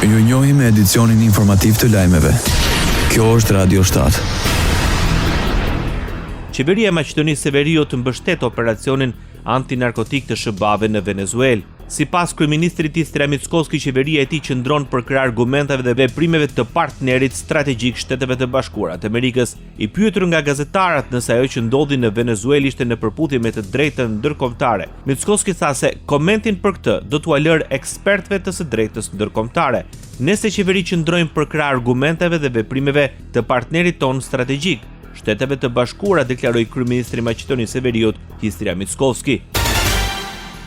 Ju njohim me edicionin informativ të lajmeve. Kjo është Radio 7. Qeveria e Maqedonisë së Veriut mbështet operacionin antinarkotik të SBA-ve në Venezuelë. Sipas kryeministrit Istria Mickoski, qeveria e tij qëndron për krah argumenteve dhe veprimeve të partnerit strategjik Shteteve të Bashkuara të Amerikës. I pyetur nga gazetarët nëse ajo që ndodhi në Venezuelë ishte në përputhje me të drejtën ndërkombëtare, Mickoski tha se komentin për këtë do t'ua lër ekspertëve të së drejtës ndërkombëtare. Ne si qeveri qëndrojmë për krah argumenteve dhe veprimeve të partnerit ton strategjik, Shteteve të Bashkuara, deklaroi kryeministri i Maqedonisë së Veriut, Istria Mickoski.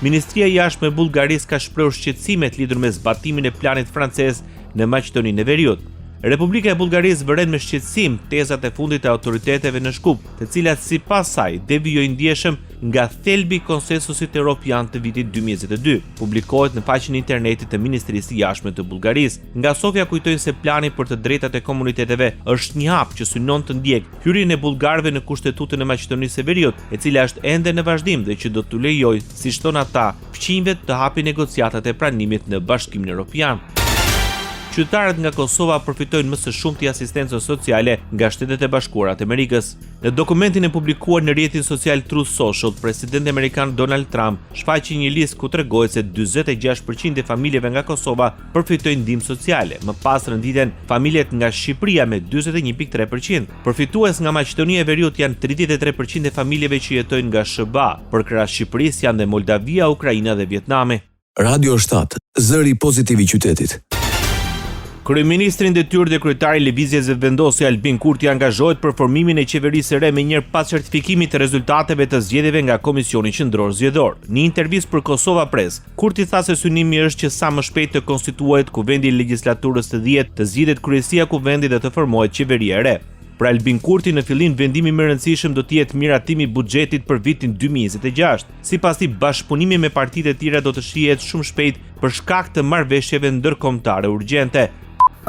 Ministria e Jashtme e Bullgarisë ka shprehur shqetësimet lidhur me zbatimin e planit francez në Maqedoninë e Veriut. Republika e Bullgarisë vëren me shqetësim tezat e fundit të autoriteteve në Shkup, të cilat sipas saj devijojnë ndjeshëm nga thelbi i konsensusit evropian të vitit 2022. Publikohet në faqen e internetit të Ministrisë së Jashtme të Bullgarisë. Nga Sofia kujtojnë se plani për të drejtat e komuniteteve është një hap që synon të ndjek hyrjen e bullgarëve në kushtetutën e Maqedonisë së Veriut, e cila është ende në vazhdim dhe që do t'u lejojë, siç thon ata, fqinjve të hapin negociatat e pranimit në Bashkimin Evropian. Qytetarët nga Kosova përfitojnë më së shumti asistencës sociale nga Shtetet e Bashkuara të Amerikës. Në dokumentin e publikuar në rrjetin social Truth Social, presidenti amerikan Donald Trump shfaqi një listë ku tregohet se 46% e familjeve nga Kosova përfitojnë ndihmë sociale. Më pas renditen familjet nga Shqipëria me 41.3%. Përfitues nga Maqedonia e Veriut janë 33% e familjeve që jetojnë nga SBA. Përkrah Shqipërisë janë dhe Moldavia, Ukraina dhe Vietnami. Radio 7, zëri pozitiv i qytetit. Kryeministri i detyrë dhe kryetari i Lëvizjes së Vendosjes Albin Kurti angazhohet për formimin e qeverisë së re me njëherë pas certifikimit të rezultateve të zgjedhjeve nga Komisioni Qendror Zgjedhor. Në intervistë për Kosova Press, Kurti tha se synimi është që sa më shpejt të konstituohet kuvendi i legjislaturës të 10, të zgjidhet kryesia e kuvendit dhe të formohet qeveria e re. Për Albin Kurti, në fillim vendimi më i rëndësishëm do të jetë miratimi i buxhetit për vitin 2026. Sipas tij, bashkëpunimi me partitë e tjera do të shihet shumë shpejt për shkak të marrëveshjeve ndërkombëtare urgjente.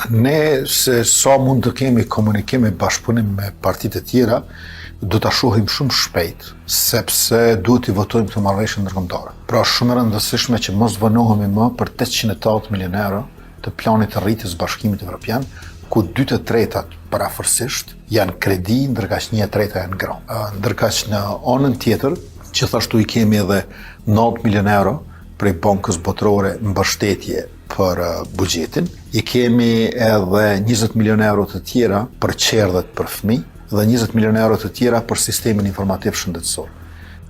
Ne se sa mund të kemi komunikim e bashkëpunim me partitë e tjera, do ta shohim shumë shpejt, sepse duhet të votojmë këtë marrëveshje ndërkombëtare. Pra shumë e rëndësishme që mos vonohemi më për 880 milion euro të planit të rritjes Bashkimit Evropian, ku 2/3 parafërsisht janë kredi, ndërkaq 1/3 janë grant. Ndërkaq në anën tjetër, gjithashtu i kemi edhe 9 milion euro prej Bankës Botërore mbështetje për buxhetin. I kemi edhe 20 milion euro të tjera për qerdhet për fëmijë dhe 20 milion euro të tjera për sistemin informativ shëndetësor.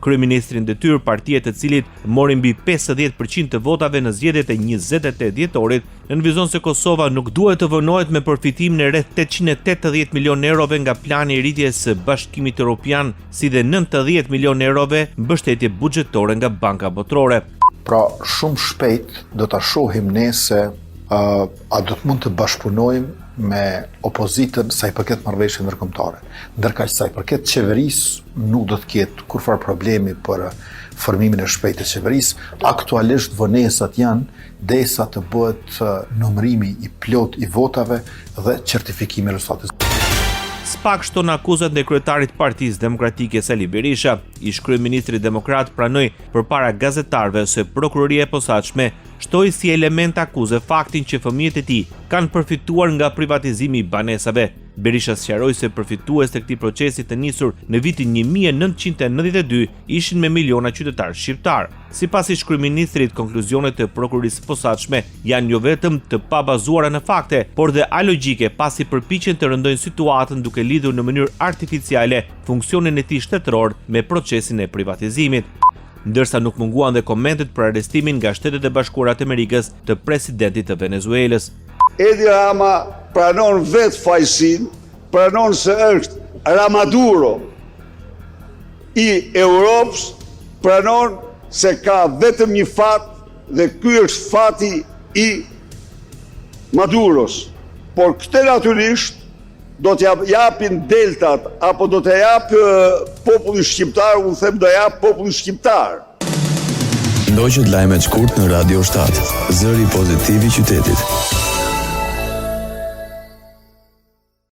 Kryeministri në detyrë, partia e cilit mori mbi 50% të votave në zgjedhjet e 28 dhjetorit, nënvizon se Kosova nuk duhet të vonohet me përfitimin e rreth 880 milion eurove nga plani i rritjes së Bashkimit Evropian, si dhe 90 milion eurove mbështetje buxhetore nga Banka Botërore. Pra shumë shpejt do ta shohim ne se a do të mund të bashkëpunojmë me opozitën sa i përket marrëveshjeve ndërkombëtare. Ndërkaq sa i përket qeverisë nuk do të ketë kurfar problemi për formimin e shpejtë të qeverisë. Aktualisht vonesat janë derisa të bëhet numërimi i plot i votave dhe certifikimi i rezultateve. Spak shton akuzat ndaj kryetarit të Partisë Demokratike Sali Berisha. Ish kryeministri demokrat pranoi përpara gazetarëve se prokuroria e posaçme shtoi si element akuze faktin që fëmijët e tij kanë përfituar nga privatizimi i banesave. Berisha sqaroi se përfitues të këtij procesi të nisur në vitin 1992 ishin me miliona qytetarë shqiptar. Sipas ish kryeministrit, konkluzionet e prokurorisë së posaçme janë jo vetëm të pabazuara në fakte, por dhe alogjike, pasi përpiqen të rëndojnë situatën duke lidhur në mënyrë artificiale funksionin e tij shtetëror me procesin e privatizimit. Ndërsa nuk munguan dhe komentet për arrestimin nga Shtetet e Bashkuara të Amerikës të presidentit të Venezuelës. Edi Rama pranon vetë fajsin, pranon se është Ramaduro i Europës, pranon se ka vetëm një fat dhe ky është fati i Maduros. Por këtë natyrisht do t'ja japin deltat apo do t'ja jap populli shqiptar, unë them do jap populli shqiptar. Ndoqët lajmet shkurt në Radio 7, zëri pozitiv i qytetit.